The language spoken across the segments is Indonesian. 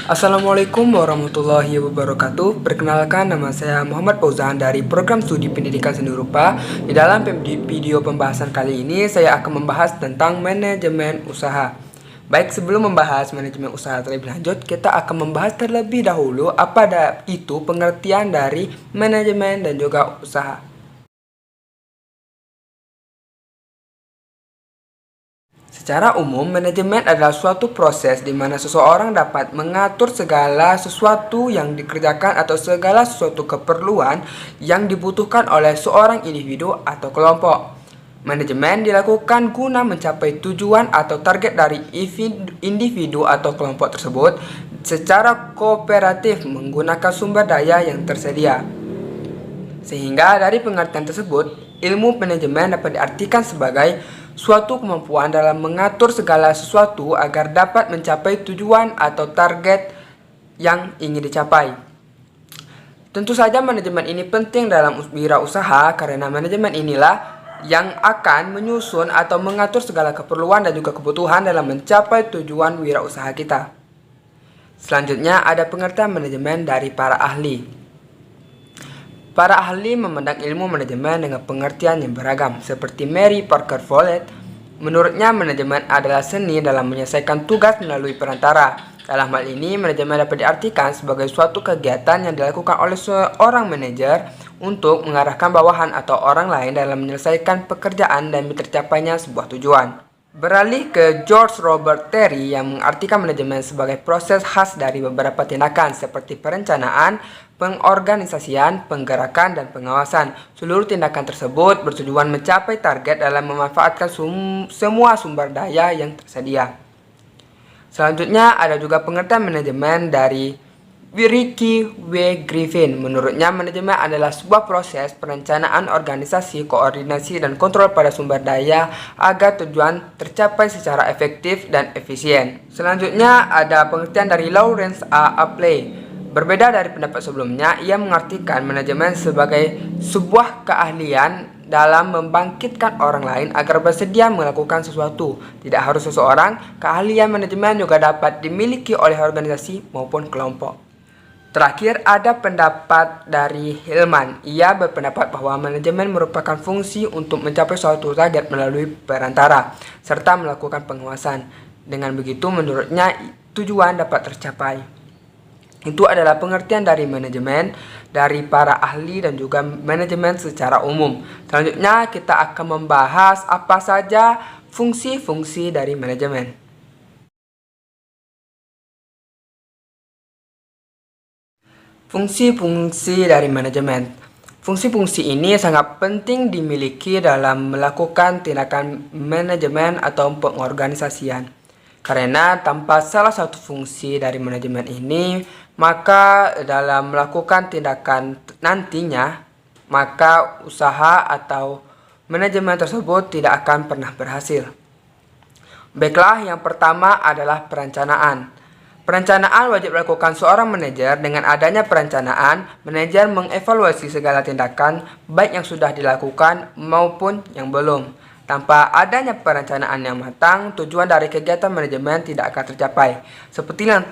Assalamualaikum warahmatullahi wabarakatuh. Perkenalkan, nama saya Muhammad Fauzan dari Program Studi Pendidikan Seni Rupa. Di dalam video pembahasan kali ini saya akan membahas tentang manajemen usaha. Baik, sebelum membahas manajemen usaha terlebih lanjut, kita akan membahas terlebih dahulu apa itu pengertian dari manajemen dan juga usaha. Secara umum, manajemen adalah suatu proses di mana seseorang dapat mengatur segala sesuatu yang dikerjakan atau segala sesuatu keperluan yang dibutuhkan oleh seorang individu atau kelompok. Manajemen dilakukan guna mencapai tujuan atau target dari individu atau kelompok tersebut secara kooperatif menggunakan sumber daya yang tersedia. Sehingga dari pengertian tersebut, ilmu manajemen dapat diartikan sebagai suatu kemampuan dalam mengatur segala sesuatu agar dapat mencapai tujuan atau target yang ingin dicapai. Tentu saja manajemen ini penting dalam wirausaha karena manajemen inilah yang akan menyusun atau mengatur segala keperluan dan juga kebutuhan dalam mencapai tujuan wirausaha kita. Selanjutnya ada pengertian manajemen dari para ahli. Para ahli memandang ilmu manajemen dengan pengertian yang beragam, seperti Mary Parker Follett. Menurutnya, manajemen adalah seni dalam menyelesaikan tugas melalui perantara. Dalam hal ini, manajemen dapat diartikan sebagai suatu kegiatan yang dilakukan oleh seorang manajer untuk mengarahkan bawahan atau orang lain dalam menyelesaikan pekerjaan dan tercapainya sebuah tujuan. Beralih ke George Robert Terry yang mengartikan manajemen sebagai proses khas dari beberapa tindakan seperti perencanaan, pengorganisasian, penggerakan, dan pengawasan. Seluruh tindakan tersebut bertujuan mencapai target dalam memanfaatkan semua sumber daya yang tersedia. Selanjutnya ada juga pengertian manajemen dari Ricky W. Griffin. Menurutnya, manajemen adalah sebuah proses perencanaan organisasi, koordinasi, dan kontrol pada sumber daya agar tujuan tercapai secara efektif dan efisien. Selanjutnya ada pengertian dari Lawrence A. Apley. Berbeda dari pendapat sebelumnya, ia mengartikan manajemen sebagai sebuah keahlian dalam membangkitkan orang lain agar bersedia melakukan sesuatu. Tidak harus seseorang, keahlian manajemen juga dapat dimiliki oleh organisasi maupun kelompok. Terakhir ada pendapat dari Hillman. Ia berpendapat bahwa manajemen merupakan fungsi untuk mencapai suatu target melalui perantara, serta melakukan pengawasan. Dengan begitu, menurutnya tujuan dapat tercapai. Itu adalah pengertian dari manajemen dari para ahli dan juga manajemen secara umum. Selanjutnya kita akan membahas apa saja fungsi-fungsi dari manajemen. Fungsi-fungsi dari manajemen. Fungsi-fungsi ini sangat penting dimiliki dalam melakukan tindakan manajemen atau pengorganisasian. Karena tanpa salah satu fungsi dari manajemen ini, maka dalam melakukan tindakan nantinya, maka usaha atau manajemen tersebut tidak akan pernah berhasil. Baiklah, yang pertama adalah perencanaan. Perencanaan wajib dilakukan seorang manajer. Dengan adanya perencanaan, manajer mengevaluasi segala tindakan, baik yang sudah dilakukan maupun yang belum. Tanpa adanya perencanaan yang matang, tujuan dari kegiatan manajemen tidak akan tercapai. Seperti yang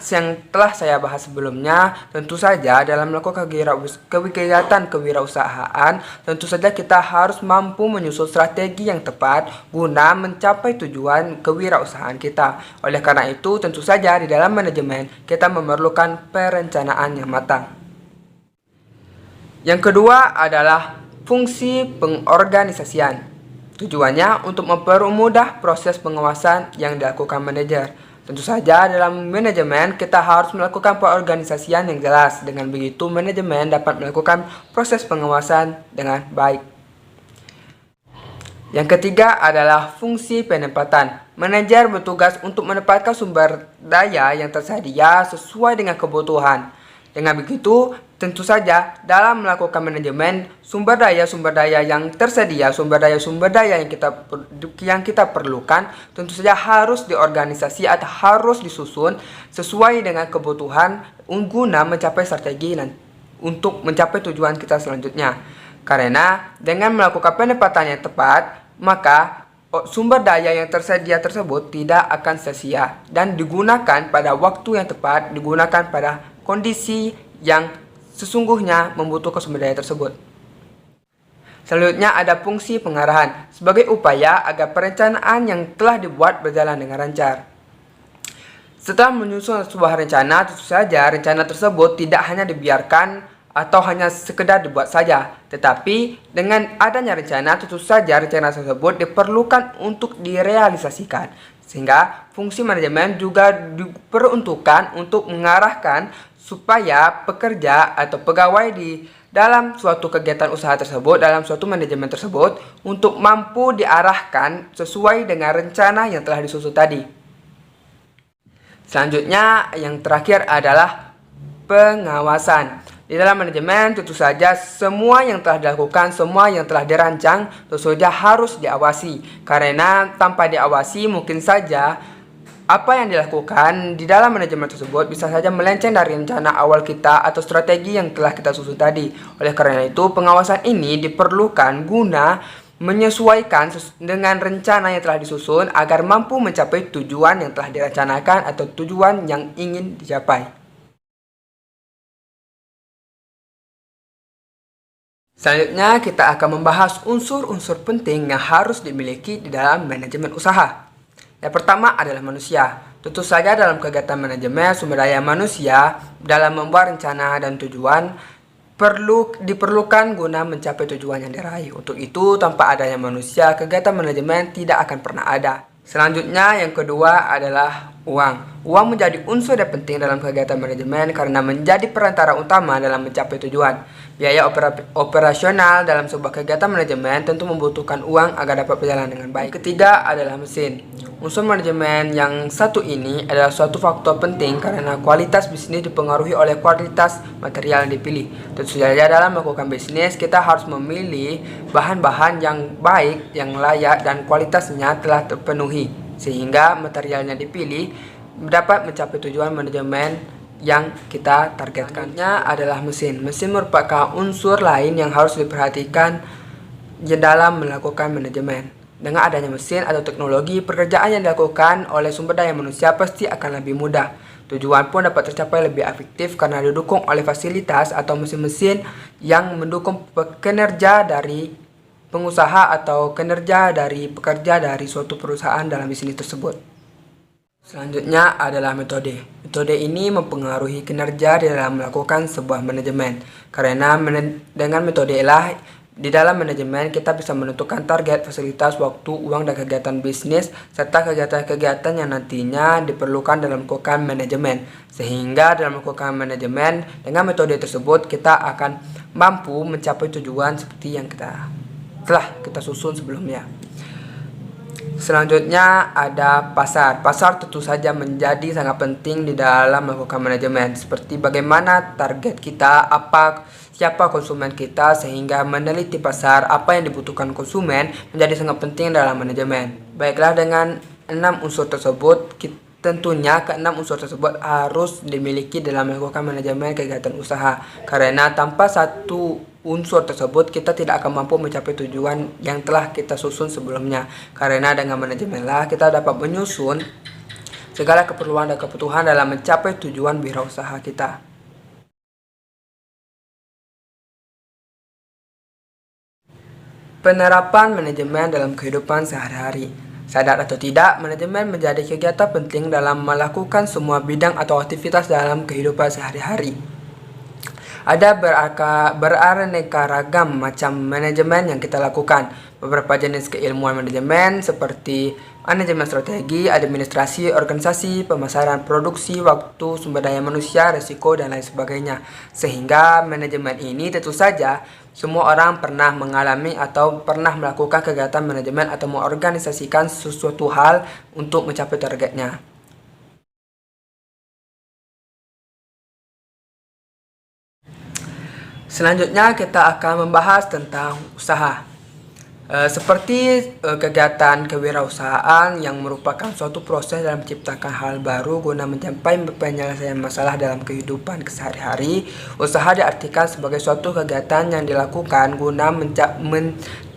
telah saya bahas sebelumnya, tentu saja dalam melakukan kegiatan kewirausahaan, tentu saja kita harus mampu menyusun strategi yang tepat guna mencapai tujuan kewirausahaan kita. Oleh karena itu, tentu saja di dalam manajemen kita memerlukan perencanaan yang matang. Yang kedua adalah fungsi pengorganisasian. Tujuannya untuk mempermudah proses pengawasan yang dilakukan manajer. Tentu saja dalam manajemen kita harus melakukan pengorganisasian yang jelas. Dengan begitu manajemen dapat melakukan proses pengawasan dengan baik. Yang ketiga adalah fungsi penempatan. Manajer bertugas untuk menempatkan sumber daya yang tersedia sesuai dengan kebutuhan. Dengan begitu, tentu saja dalam melakukan manajemen, sumber daya yang tersedia, sumber daya yang kita perlukan, tentu saja harus diorganisasi atau harus disusun sesuai dengan kebutuhan guna mencapai strategi untuk mencapai tujuan kita selanjutnya. Karena dengan melakukan penempatan yang tepat, maka sumber daya yang tersedia tersebut tidak akan sia-sia dan digunakan pada waktu yang tepat, digunakan pada kondisi yang sesungguhnya membutuhkan sumber daya tersebut. Selanjutnya ada fungsi pengarahan sebagai upaya agar perencanaan yang telah dibuat berjalan dengan lancar. Setelah menyusun sebuah rencana, tentu saja rencana tersebut tidak hanya dibiarkan atau hanya sekedar dibuat saja, tetapi dengan adanya rencana, tentu saja rencana tersebut diperlukan untuk direalisasikan. Sehingga fungsi manajemen juga diperuntukkan untuk mengarahkan supaya pekerja atau pegawai di dalam suatu kegiatan usaha tersebut, dalam suatu manajemen tersebut, untuk mampu diarahkan sesuai dengan rencana yang telah disusun tadi. Selanjutnya, yang terakhir adalah pengawasan. Di dalam manajemen, tentu saja semua yang telah dilakukan, semua yang telah dirancang, tentu saja harus diawasi. Karena tanpa diawasi, mungkin saja apa yang dilakukan di dalam manajemen tersebut bisa saja melenceng dari rencana awal kita atau strategi yang telah kita susun tadi. Oleh karena itu, pengawasan ini diperlukan guna menyesuaikan dengan rencana yang telah disusun agar mampu mencapai tujuan yang telah direncanakan atau tujuan yang ingin dicapai. Selanjutnya kita akan membahas unsur-unsur penting yang harus dimiliki di dalam manajemen usaha. Yang pertama adalah manusia. Tentu saja dalam kegiatan manajemen sumber daya manusia dalam membuat rencana dan tujuan diperlukan guna mencapai tujuan yang diraih. Untuk itu, tanpa adanya manusia, kegiatan manajemen tidak akan pernah ada. Selanjutnya, yang kedua adalah uang. Uang menjadi unsur yang penting dalam kegiatan manajemen karena menjadi perantara utama dalam mencapai tujuan. Biaya operasional dalam sebuah kegiatan manajemen tentu membutuhkan uang agar dapat berjalan dengan baik. Ketiga adalah mesin. Unsur manajemen yang satu ini adalah suatu faktor penting karena kualitas bisnis dipengaruhi oleh kualitas material yang dipilih. Tentu saja dalam melakukan bisnis kita harus memilih bahan-bahan yang baik, yang layak dan kualitasnya telah terpenuhi sehingga materialnya dipilih dapat mencapai tujuan manajemen yang kita targetkannya adalah mesin. Mesin merupakan unsur lain yang harus diperhatikan dalam melakukan manajemen. Dengan adanya mesin atau teknologi, pekerjaan yang dilakukan oleh sumber daya manusia pasti akan lebih mudah. Tujuan pun dapat tercapai lebih efektif karena didukung oleh fasilitas atau mesin-mesin yang mendukung kinerja dari pengusaha atau kinerja dari pekerja dari suatu perusahaan dalam bisnis tersebut. Selanjutnya adalah metode. Metode ini mempengaruhi kinerja di dalam melakukan sebuah manajemen. Karena dengan metode lah di dalam manajemen kita bisa menentukan target, fasilitas, waktu, uang, dan kegiatan bisnis serta kegiatan-kegiatan yang nantinya diperlukan dalam melakukan manajemen. Sehingga dalam melakukan manajemen dengan metode tersebut kita akan mampu mencapai tujuan seperti yang telah kita susun sebelumnya. Selanjutnya ada pasar. Pasar tentu saja menjadi sangat penting di dalam melakukan manajemen. Seperti bagaimana target kita, siapa konsumen kita, sehingga meneliti pasar, apa yang dibutuhkan konsumen menjadi sangat penting dalam manajemen. Baiklah, dengan 6 unsur tersebut, tentunya ke-6 unsur tersebut harus dimiliki dalam melakukan manajemen kegiatan usaha. Karena tanpa satu unsur tersebut kita tidak akan mampu mencapai tujuan yang telah kita susun sebelumnya. Karena dengan manajemenlah kita dapat menyusun segala keperluan dan kebutuhan dalam mencapai tujuan wirausaha kita. Penerapan manajemen dalam kehidupan sehari-hari. Sadar atau tidak, manajemen menjadi kegiatan penting dalam melakukan semua bidang atau aktivitas dalam kehidupan sehari-hari. Ada beraneka ragam macam manajemen yang kita lakukan. Beberapa jenis keilmuan manajemen seperti manajemen strategi, administrasi, organisasi, pemasaran, produksi, waktu, sumber daya manusia, risiko, dan lain sebagainya. Sehingga manajemen ini tentu saja semua orang pernah mengalami atau pernah melakukan kegiatan manajemen atau mengorganisasikan sesuatu hal untuk mencapai targetnya. Selanjutnya kita akan membahas tentang usaha. Seperti kegiatan kewirausahaan yang merupakan suatu proses dalam menciptakan hal baru guna mencapai penyelesaian masalah dalam kehidupan sehari-hari. Usaha diartikan sebagai suatu kegiatan yang dilakukan guna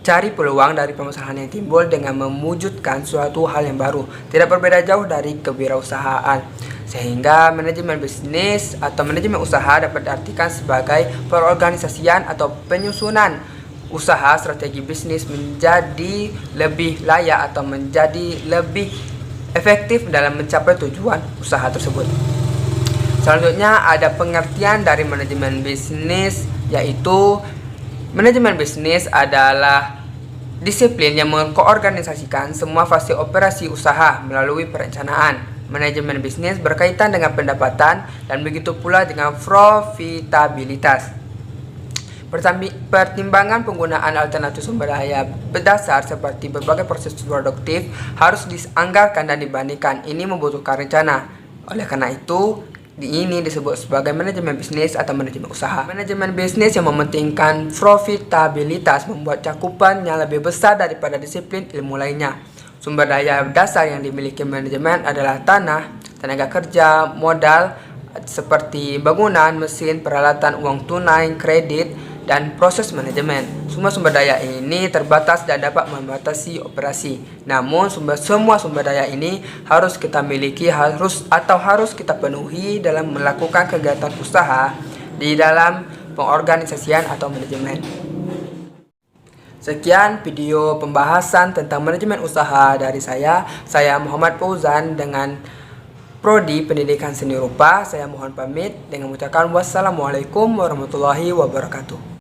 cari peluang dari permasalahan yang timbul dengan mewujudkan suatu hal yang baru, tidak berbeda jauh dari kewirausahaan. Sehingga manajemen bisnis atau manajemen usaha dapat diartikan sebagai perorganisasian atau penyusunan usaha strategi bisnis menjadi lebih layak atau menjadi lebih efektif dalam mencapai tujuan usaha tersebut. Selanjutnya ada pengertian dari manajemen bisnis, yaitu manajemen bisnis adalah disiplin yang mengkoordinasikan semua fase operasi usaha melalui perencanaan. Manajemen bisnis berkaitan dengan pendapatan dan begitu pula dengan profitabilitas. Pertimbangan penggunaan alternatif sumber daya berdasar seperti berbagai proses produktif harus dianggarkan dan dibandingkan. Ini membutuhkan rencana. Oleh karena itu, ini disebut sebagai manajemen bisnis atau manajemen usaha. Manajemen bisnis yang mementingkan profitabilitas membuat cakupan yang lebih besar daripada disiplin ilmu lainnya. Sumber daya dasar yang dimiliki manajemen adalah tanah, tenaga kerja, modal seperti bangunan, mesin, peralatan, uang tunai, kredit, dan proses manajemen. Semua sumber daya ini terbatas dan dapat membatasi operasi. Namun semua sumber daya ini harus kita miliki, harus kita penuhi dalam melakukan kegiatan usaha di dalam pengorganisasian atau manajemen. Sekian video pembahasan tentang manajemen usaha dari saya Muhammad Fauzan dengan Prodi Pendidikan Seni Rupa. Saya mohon pamit dengan mengucapkan wassalamualaikum warahmatullahi wabarakatuh.